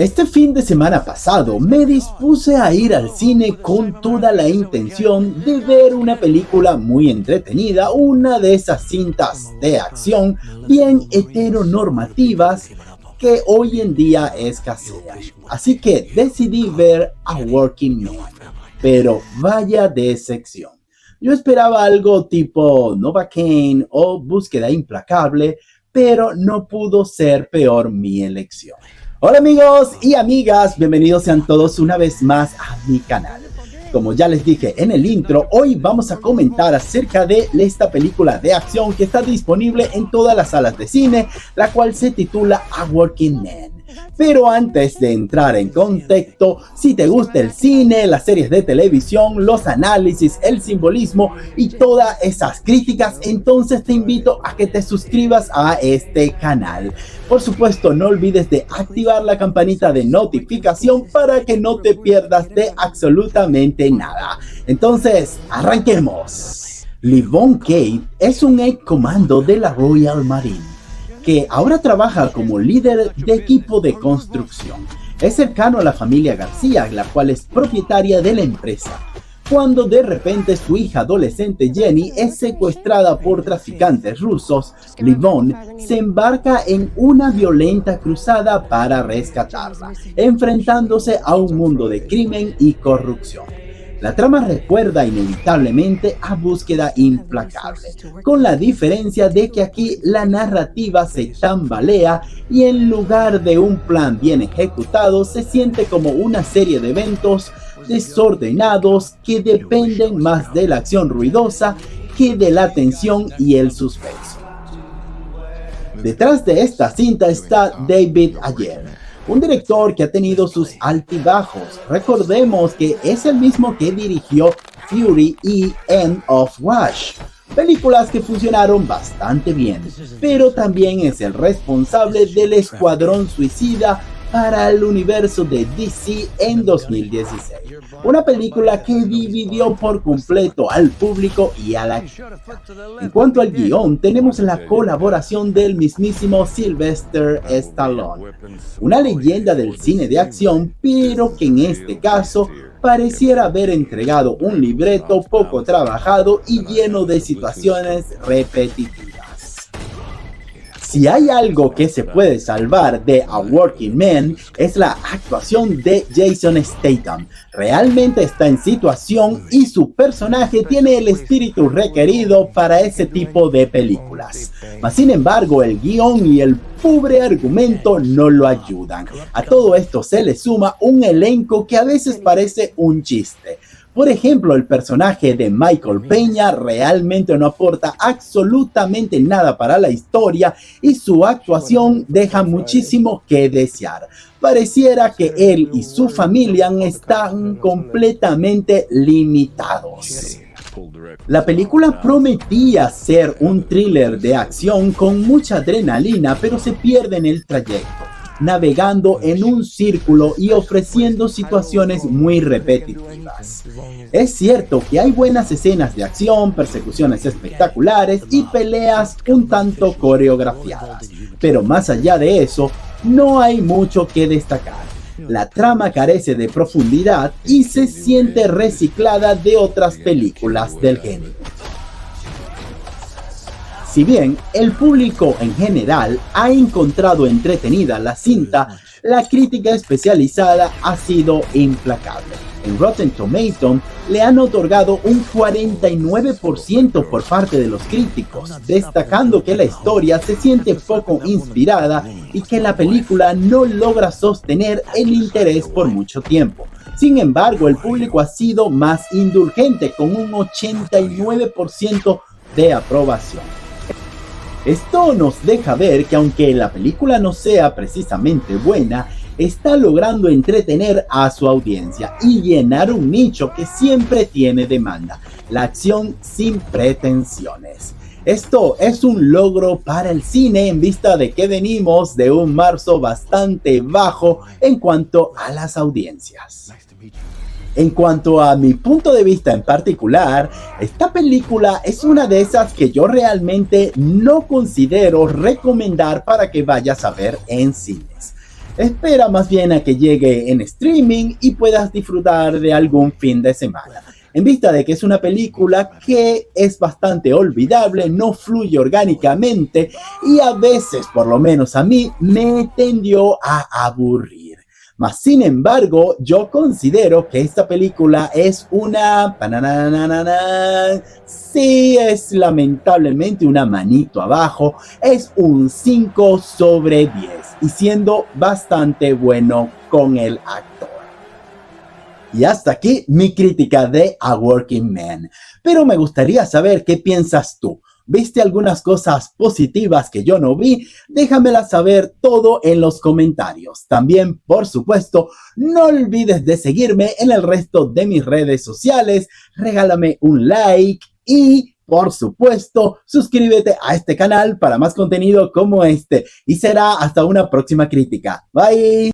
Este fin de semana pasado me dispuse a ir al cine con toda la intención de ver una película muy entretenida, una de esas cintas de acción bien heteronormativas que hoy en día escasean. Así que decidí ver A Working Man, pero vaya decepción. Yo esperaba algo tipo Novocaine o Búsqueda Implacable, pero no pudo ser peor mi elección. Hola amigos y amigas, bienvenidos sean todos una vez más a mi canal. Como ya les dije en el intro, hoy vamos a comentar acerca de esta película de acción que está disponible en todas las salas de cine, la cual se titula A Working Man. Pero antes de entrar en contexto, si te gusta el cine, las series de televisión, los análisis, el simbolismo y todas esas críticas, entonces te invito a que te suscribas a este canal. Por supuesto, no olvides de activar la campanita de notificación para que no te pierdas de absolutamente nada. Entonces, arranquemos. Livon Kate es un ex comando de la Royal Marine, que ahora trabaja como líder de equipo de construcción. Es cercano a la familia García, la cual es propietaria de la empresa, cuando de repente su hija adolescente Jenny es secuestrada por traficantes rusos. Livon se embarca en una violenta cruzada para rescatarla, enfrentándose a un mundo de crimen y corrupción. La trama recuerda inevitablemente a Búsqueda Implacable, con la diferencia de que aquí la narrativa se tambalea y en lugar de un plan bien ejecutado se siente como una serie de eventos desordenados que dependen más de la acción ruidosa que de la tensión y el suspenso. Detrás de esta cinta está David Ayer, un director que ha tenido sus altibajos. Recordemos que es el mismo que dirigió Fury y End of Rush, películas que funcionaron bastante bien, pero también es el responsable del Escuadrón Suicida para el universo de DC en 2016, una película que dividió por completo al público y a la crítica. En cuanto al guión, tenemos la colaboración del mismísimo Sylvester Stallone, una leyenda del cine de acción, pero que en este caso pareciera haber entregado un libreto poco trabajado y lleno de situaciones repetitivas. Si hay algo que se puede salvar de A Working Man, es la actuación de Jason Statham. Realmente está en situación y su personaje tiene el espíritu requerido para ese tipo de películas. Mas sin embargo, el guión y el pobre argumento no lo ayudan. A todo esto se le suma un elenco que a veces parece un chiste. Por ejemplo, el personaje de Michael Peña realmente no aporta absolutamente nada para la historia y su actuación deja muchísimo que desear. Pareciera que él y su familia están completamente limitados. La película prometía ser un thriller de acción con mucha adrenalina, pero se pierde en el trayecto, navegando en un círculo y ofreciendo situaciones muy repetitivas. Es cierto que hay buenas escenas de acción, persecuciones espectaculares y peleas un tanto coreografiadas, pero más allá de eso, no hay mucho que destacar. La trama carece de profundidad y se siente reciclada de otras películas del género. Si bien el público en general ha encontrado entretenida la cinta, la crítica especializada ha sido implacable. En Rotten Tomatoes le han otorgado un 49% por parte de los críticos, destacando que la historia se siente poco inspirada y que la película no logra sostener el interés por mucho tiempo. Sin embargo, el público ha sido más indulgente, con un 89% de aprobación. Esto nos deja ver que aunque la película no sea precisamente buena, está logrando entretener a su audiencia y llenar un nicho que siempre tiene demanda: la acción sin pretensiones. Esto es un logro para el cine en vista de que venimos de un marzo bastante bajo en cuanto a las audiencias. En cuanto a mi punto de vista en particular, esta película es una de esas que yo realmente no considero recomendar para que vayas a ver en cines. Espera más bien a que llegue en streaming y puedas disfrutar de algún fin de semana. En vista de que es una película que es bastante olvidable, no fluye orgánicamente y a veces, por lo menos a mí, me tendió a aburrir. Mas, sin embargo, yo considero que esta película es una... Sí, es lamentablemente una manito abajo. Es un 5/10 y siendo bastante bueno con el actor. Y hasta aquí mi crítica de A Working Man. Pero me gustaría saber qué piensas tú. ¿Viste algunas cosas positivas que yo no vi? Déjamela saber todo en los comentarios. También, por supuesto, no olvides de seguirme en el resto de mis redes sociales. Regálame un like y, por supuesto, suscríbete a este canal para más contenido como este. Y será hasta una próxima crítica. Bye.